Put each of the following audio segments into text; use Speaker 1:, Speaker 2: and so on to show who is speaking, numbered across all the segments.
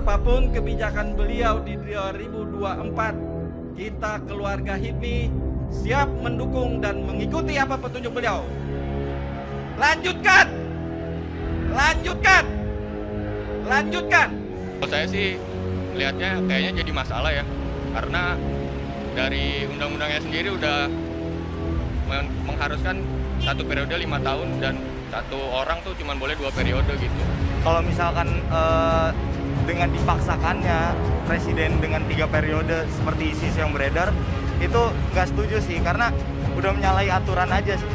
Speaker 1: apapun kebijakan beliau di 2024, kita keluarga HIPMI siap mendukung dan mengikuti apa petunjuk beliau. Lanjutkan! Lanjutkan! Lanjutkan!
Speaker 2: Saya sih melihatnya kayaknya jadi masalah ya, karena dari undang-undangnya sendiri udah mengharuskan 1 periode 5 tahun dan 1 orang tuh cuma boleh 2 periode gitu.
Speaker 3: Kalau misalkan dengan dipaksakannya presiden dengan 3 periode seperti isu yang beredar, itu nggak setuju sih, karena udah menyalahi aturan aja sih.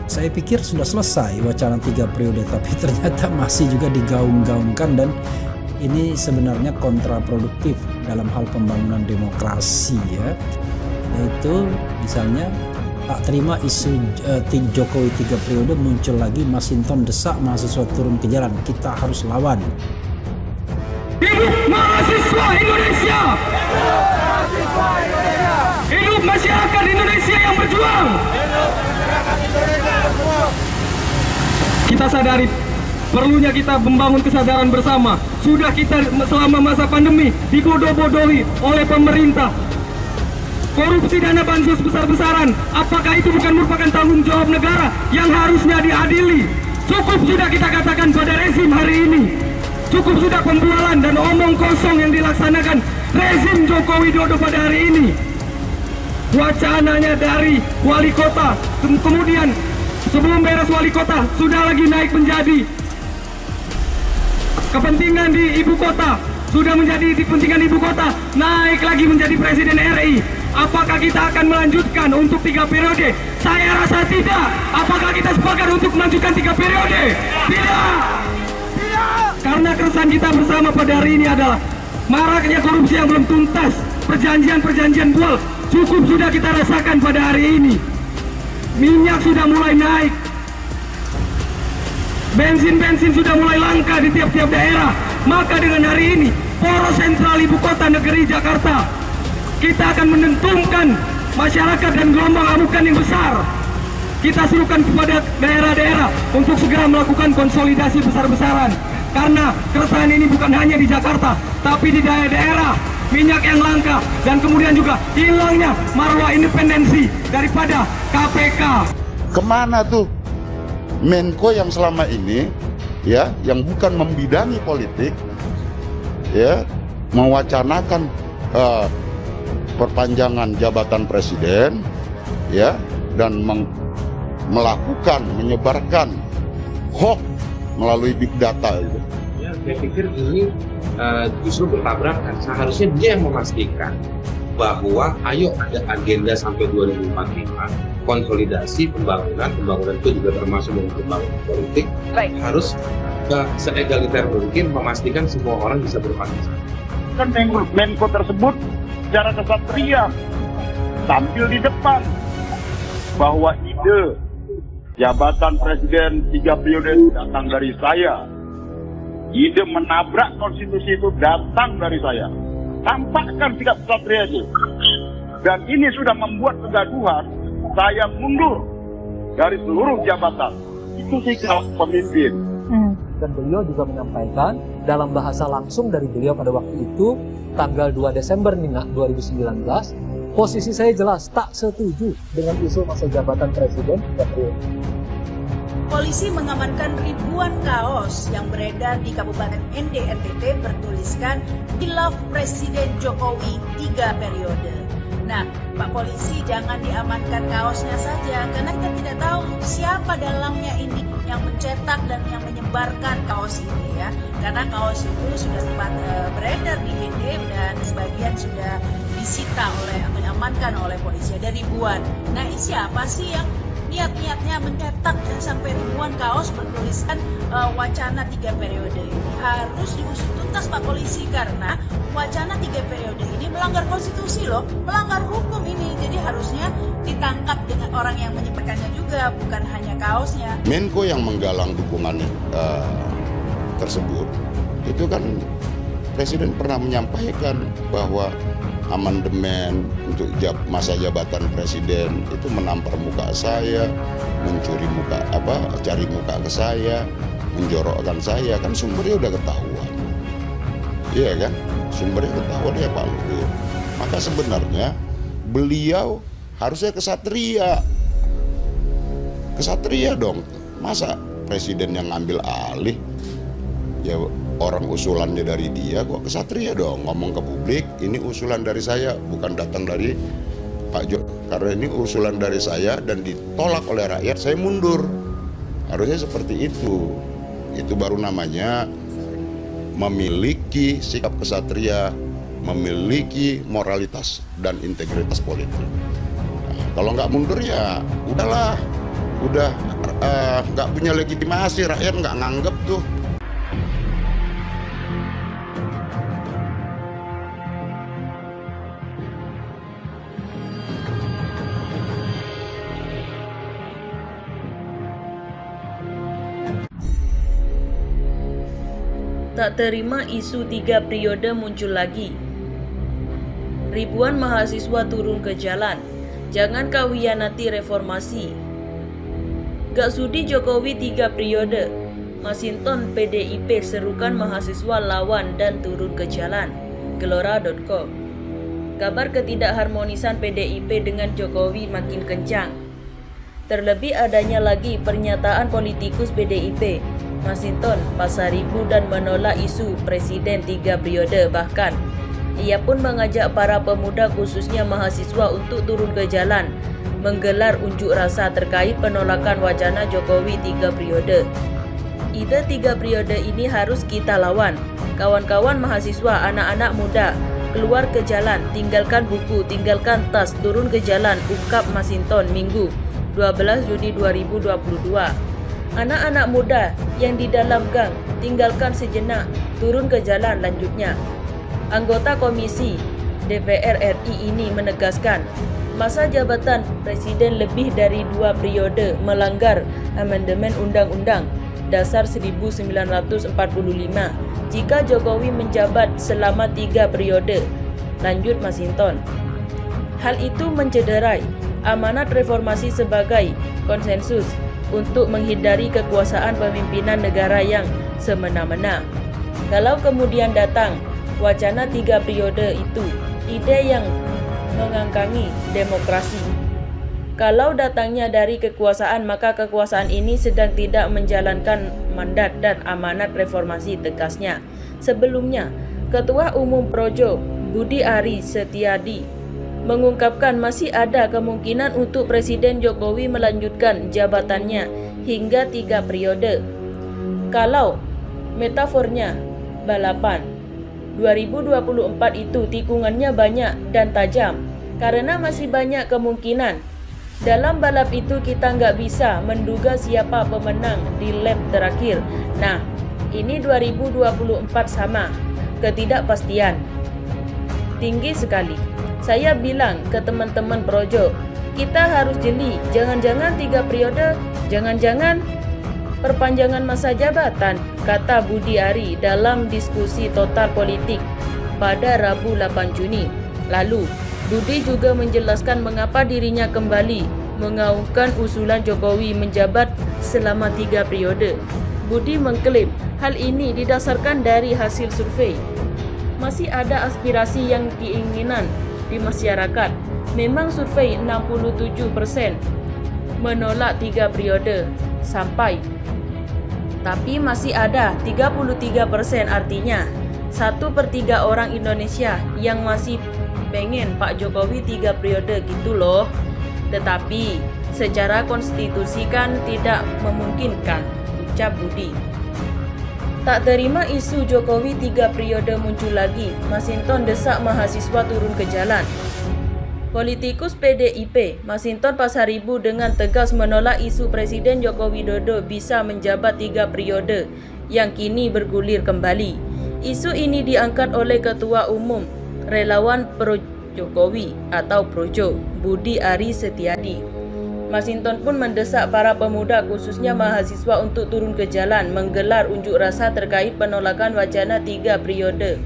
Speaker 4: Saya pikir sudah selesai wacana 3 periode, tapi ternyata masih juga digaung-gaungkan, dan ini sebenarnya kontraproduktif dalam hal pembangunan demokrasi ya. Yaitu misalnya tak terima isu Jokowi 3 periode, muncul lagi Masinton desak mahasiswa turun ke jalan. Kita harus lawan.
Speaker 5: Hidup mahasiswa Indonesia! Hidup mahasiswa Indonesia! Hidup masyarakat Indonesia yang berjuang! Hidup masyarakat Indonesia yang berjuang! Kita sadari perlunya kita membangun kesadaran bersama. Sudah kita selama masa pandemi dibodoh-bodohi oleh pemerintah. Korupsi dana bansos besar-besaran, apakah itu bukan merupakan tanggung jawab negara yang harusnya diadili? Cukup sudah kita katakan pada rezim hari ini. Cukup sudah pembualan dan omong kosong yang dilaksanakan rezim Joko Widodo pada hari ini. Wacananya dari wali kota, kemudian sebelum beres wali kota sudah lagi naik menjadi kepentingan di ibu kota, sudah menjadi kepentingan ibu kota, naik lagi menjadi presiden RI. Apakah kita akan melanjutkan untuk 3 periode? Saya rasa tidak. Apakah kita sepakat untuk melanjutkan 3 periode? Tidak. Karena keresahan kita bersama pada hari ini adalah maraknya korupsi yang belum tuntas, perjanjian-perjanjian bual cukup sudah kita rasakan pada hari ini. Minyak sudah mulai naik, bensin sudah mulai langka di tiap-tiap daerah. Maka dengan hari ini poros sentral ibu kota negeri Jakarta, kita akan menentukan masyarakat dan gelombang amukan yang besar. Kita serukan kepada daerah-daerah untuk segera melakukan konsolidasi besar-besaran. Karena keresahan ini bukan hanya di Jakarta, tapi di daerah-daerah minyak yang langka, dan kemudian juga hilangnya marwah independensi daripada KPK.
Speaker 6: Kemana tuh Menko yang selama ini ya, yang bukan membidangi politik ya, mewacanakan perpanjangan jabatan presiden ya, dan melakukan menyebarkan hoax melalui big data itu.
Speaker 7: Ya, saya pikir ini justru bertabrakan. Seharusnya dia yang memastikan bahwa ayo ada agenda sampai 2045, konsolidasi pembangunan itu juga termasuk dengan pembangunan politik. Baik. Harus seegaliter mungkin memastikan semua orang bisa berpartisipasi.
Speaker 8: Kan Menko tersebut secara kesatria tampil di depan bahwa ide jabatan presiden 3 periode datang dari saya. Ide menabrak konstitusi itu datang dari saya. Tampakkan sikap kesatria itu. Dan ini sudah membuat kegaduhan. Saya mundur dari seluruh jabatan. Itu sikap pemimpin.
Speaker 9: Dan beliau juga menyampaikan dalam bahasa langsung dari beliau pada waktu itu, tanggal 2 Desember 2019, posisi saya jelas tak setuju dengan isu masa jabatan presiden 3 periode.
Speaker 10: Polisi mengamankan ribuan kaos yang beredar di Kabupaten ND NTT bertuliskan "Hilaf Presiden Jokowi 3 periode". Nah, Pak Polisi, jangan diamankan kaosnya saja, karena kita tidak tahu siapa dalamnya ini yang mencetak dan yang menyebarkan kaos ini ya. Karena kaos itu sudah sempat beredar di ND dan sebagian sudah disita atau diamankan oleh polisi, ada ribuan. Nah, ini siapa sih yang niat-niatnya mencetak dan sampai ribuan kaos bertuliskan wacana 3 periode ini? Harus diusut tuntas Pak Polisi, karena wacana 3 periode ini melanggar konstitusi loh, melanggar hukum ini. Jadi harusnya ditangkap dengan orang yang menyebarkannya juga, bukan hanya kaosnya.
Speaker 6: Menko yang menggalang dukungan tersebut, itu kan Presiden pernah menyampaikan bahwa amandemen untuk masa jabatan presiden itu menampar muka saya, mencuri muka cari muka ke saya, menjorokkan saya, kan sumbernya udah ketahuan. Iya kan? Sumbernya ketahuan ya Pak Luhut. Maka sebenarnya beliau harusnya kesatria. Kesatria dong. Masa presiden yang ngambil alih? Ya orang usulannya dari dia, kok kesatria dong ngomong ke publik, ini usulan dari saya, bukan datang dari Pak Jo. Karena ini usulan dari saya dan ditolak oleh rakyat, saya mundur. Harusnya seperti itu. Itu baru namanya memiliki sikap kesatria, memiliki moralitas dan integritas politik. Nah, kalau nggak mundur ya udahlah, udah nggak punya legitimasi, rakyat nggak nganggep tuh.
Speaker 11: Tak terima isu 3 periode muncul lagi. Ribuan mahasiswa turun ke jalan. Jangan kau hianati reformasi. Gak sudi Jokowi 3 periode. Masinton PDIP serukan mahasiswa lawan dan turun ke jalan. Gelora.com. Kabar ketidakharmonisan PDIP dengan Jokowi makin kencang. Terlebih adanya lagi pernyataan politikus PDIP Masinton Pasaribu dan menolak isu presiden 3 periode. Bahkan ia pun mengajak para pemuda khususnya mahasiswa untuk turun ke jalan menggelar unjuk rasa terkait penolakan wacana Jokowi 3 periode. Ide 3 periode ini harus kita lawan. Kawan-kawan mahasiswa, anak-anak muda, keluar ke jalan, tinggalkan buku, tinggalkan tas, turun ke jalan, ungkap Masinton Minggu 12 Juni 2022. Anak-anak muda yang di dalam gang, tinggalkan sejenak, turun ke jalan, lanjutnya. Anggota Komisi DPR RI ini menegaskan, masa jabatan Presiden lebih dari 2 periode melanggar amandemen Undang-Undang Dasar 1945 jika Jokowi menjabat selama 3 periode, lanjut Masinton. Hal itu mencederai amanat reformasi sebagai konsensus untuk menghindari kekuasaan pemimpinan negara yang semena-mena. Kalau kemudian datang wacana 3 periode itu, ide yang mengangkangi demokrasi. Kalau datangnya dari kekuasaan, maka kekuasaan ini sedang tidak menjalankan mandat dan amanat reformasi, tegasnya. Sebelumnya, Ketua Umum Projo Budi Ari Setiadi mengungkapkan masih ada kemungkinan untuk Presiden Jokowi melanjutkan jabatannya hingga 3 periode. Kalau metafornya balapan, 2024 itu tikungannya banyak dan tajam karena masih banyak kemungkinan. Dalam balap itu kita nggak bisa menduga siapa pemenang di lap terakhir. Nah, ini 2024 sama, ketidakpastian tinggi sekali. Saya bilang ke teman-teman Projo, kita harus jeli, jangan-jangan 3 periode, jangan-jangan perpanjangan masa jabatan, kata Budi Ari dalam diskusi Total Politik pada Rabu 8 Juni. Lalu, Budi juga menjelaskan mengapa dirinya kembali mengaungkan usulan Jokowi menjabat selama 3 periode. Budi mengklaim hal ini didasarkan dari hasil survei. Masih ada aspirasi yang keinginan di masyarakat. Memang survei 67% menolak 3 periode sampai, tapi masih ada 33%, artinya 1/3 orang Indonesia yang masih pengen Pak Jokowi 3 periode gitu loh. Tetapi secara konstitusi kan tidak memungkinkan, ucap Budi. Tak terima isu Jokowi 3 periode muncul lagi, Masinton desak mahasiswa turun ke jalan. Politikus PDIP, Masinton Pasaribu dengan tegas menolak isu Presiden Joko Widodo bisa menjabat 3 periode yang kini bergulir kembali. Isu ini diangkat oleh Ketua Umum Relawan Pro Jokowi atau Projo, Budi Ari Setiadi. Masinton pun mendesak para pemuda khususnya mahasiswa untuk turun ke jalan menggelar unjuk rasa terkait penolakan wacana 3 periode.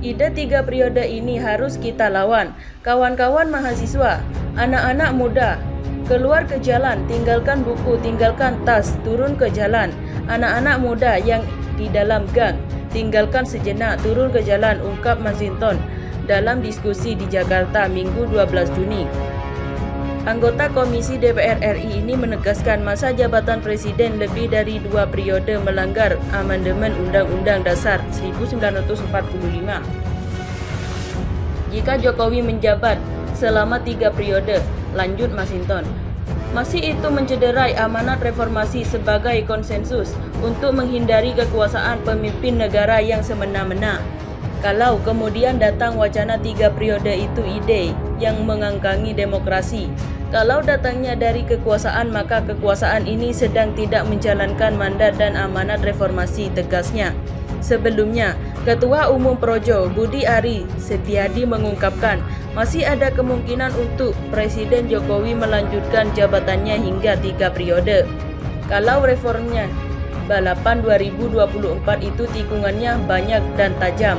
Speaker 11: Ide 3 periode ini harus kita lawan. Kawan-kawan mahasiswa, anak-anak muda, Keluar ke jalan, tinggalkan buku, tinggalkan tas, turun ke jalan. Anak-anak muda yang di dalam gang, tinggalkan sejenak, turun ke jalan, ungkap Masinton dalam diskusi di Jakarta Minggu 12 Juni. Anggota Komisi DPR RI ini menegaskan masa jabatan Presiden lebih dari 2 periode melanggar amandemen Undang-Undang Dasar 1945. Jika Jokowi menjabat selama 3 periode, lanjut Masinton, masih itu mencederai amanat reformasi sebagai konsensus untuk menghindari kekuasaan pemimpin negara yang semena-mena. Kalau kemudian datang wacana 3 periode itu ide yang mengangkangi demokrasi. Kalau datangnya dari kekuasaan, maka kekuasaan ini sedang tidak menjalankan mandat dan amanat reformasi, tegasnya. Sebelumnya, Ketua Umum Projo Budi Ari Setiadi mengungkapkan masih ada kemungkinan untuk Presiden Jokowi melanjutkan jabatannya hingga 3 periode. Kalau reformnya balapan 2024 itu tikungannya banyak dan tajam.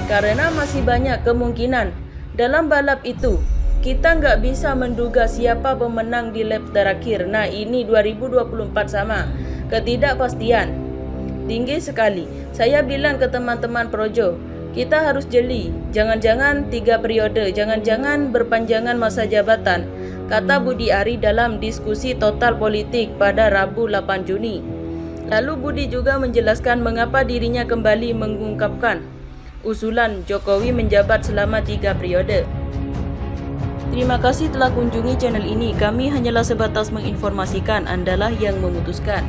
Speaker 11: Karena masih banyak kemungkinan dalam balap itu, kita nggak bisa menduga siapa pemenang di lap terakhir. Nah, ini 2024 sama, ketidakpastian tinggi sekali. Saya bilang ke teman-teman Projo, kita harus jeli, jangan-jangan 3 periode, jangan-jangan berpanjangan masa jabatan, kata Budi Ari dalam diskusi Total Politik pada Rabu 8 Juni. Lalu Budi juga menjelaskan mengapa dirinya kembali mengungkapkan usulan Jokowi menjabat selama 3 periode. Terima kasih telah kunjungi channel ini, kami hanyalah sebatas menginformasikan, Andalah yang memutuskan.